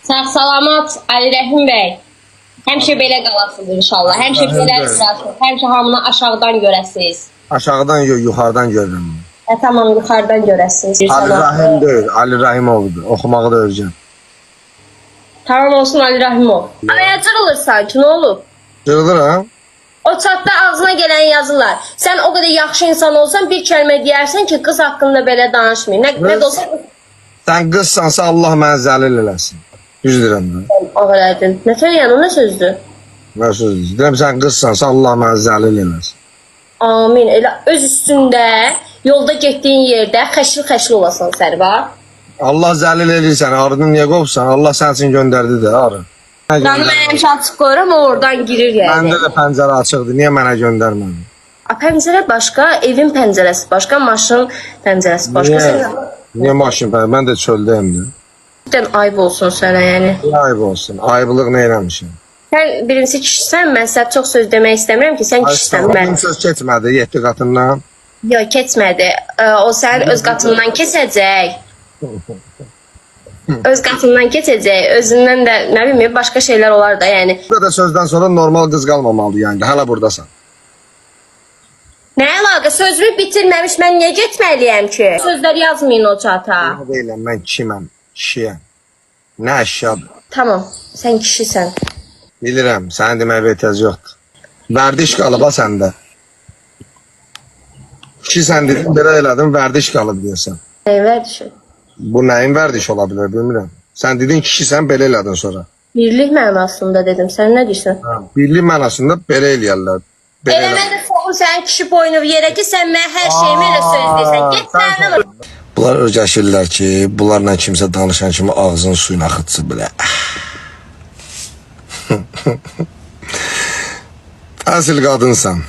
Sağ salamat Ali Rəhim bəy. Həmişə belə qalasınız inşallah. Həmişə belə qılasınız. Həmişə hamını aşağıdan görəsiniz. Aşağıdan yox, yuxarıdan görürəm. Tamam, yuxarıdan görəsiniz. Ali Rahim deyil, Ali Rahimovdur. Oxumağı da öyrəcəm. Tamam olsun Ali Rəhimov. Ayacır olur sanki, nə olub? Cırılır. O çatda ağzına gələn yazılar. Sən o qədər yaxşı insan olsan bir kəlmə deyərsən ki, qız haqqında belə danışmayın. Nə olsa Sən qızsansa Allah mənə zəlil eləsin. Düz deyirəm mən. ağladın. Nətər yəni nə sözdür? Nə söz deyirəm, sən qızsansa Allah mənə zəlil eləsin. Amin. Elə öz üstündə, yolda getdiyin yerdə xəşli olasan sən var. Allah zəlil eləyirsən, arını niyə qovsan? Allah sənin üçün göndərdi də arı. Canım mən həmişə açıq qoyuram, o oradan girir yəni. Məndə də pəncərə açıqdır, niyə mənə göndərmədin? Pəncərə başqa, evin pəncərəsi başqa, maşın pəncərəsi başqa. Niyə maşın pəncərə? Mən də çöldəyim də. Cidden ayıb olsun sənə yəni. Ayıb olsun, ayıblıq nə eləmişim? Sən birincisi kişisən, mən sənə çox söz demək istəmirəm ki, sən kişisən. Mənim söz keçmədi 7 qatından. Yox, keçmədi. O sənin öz qatından keçəcək. Öz qatından keçəcək, özündən də nə bileyim, başqa şeylər olar da yəni. Bu da sözdən sonra normal qız qalmamalı yəni, hələ buradasan. Nə əlaqə, sözümü bitirməmiş mən niyə getməliyəm ki? Sözlər yazmayın o çata. Nə deyiləm, mən kişiyəm, kişiyəm. Nə əşyadır? Tamam, sən kişisən. Bilirəm, sənin deməyə ehtiyac yoxdur. Vərdiş qalıb ha səndə. Kişisən dedim, belə elədim, vərdiş qalıb deyəsən. Eyvər düşün. Bu nəyin vərdiş ola bilər, bilmirəm. Sən dedin kişisən, belə elədin sonra. Birlik mənasında dedim, sən nə deyirsən? Birlik mənasında belə eləyərlər. Elə mən də soğum sənin kişi boynu yerə ki, sən mən hər şeyimi elə söz deyirsən. Get mənə. Bunlar öyrəşirlər ki, bunlarla kimsə danışan kimi ağzının suyunu axıtsın belə. Əsl qadınsan.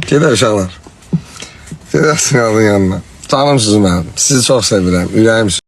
Gedər uşaqlar. Gedərsin qadın yanına. Canımsınız mənim. Sizi çox sevirəm. Ürəyim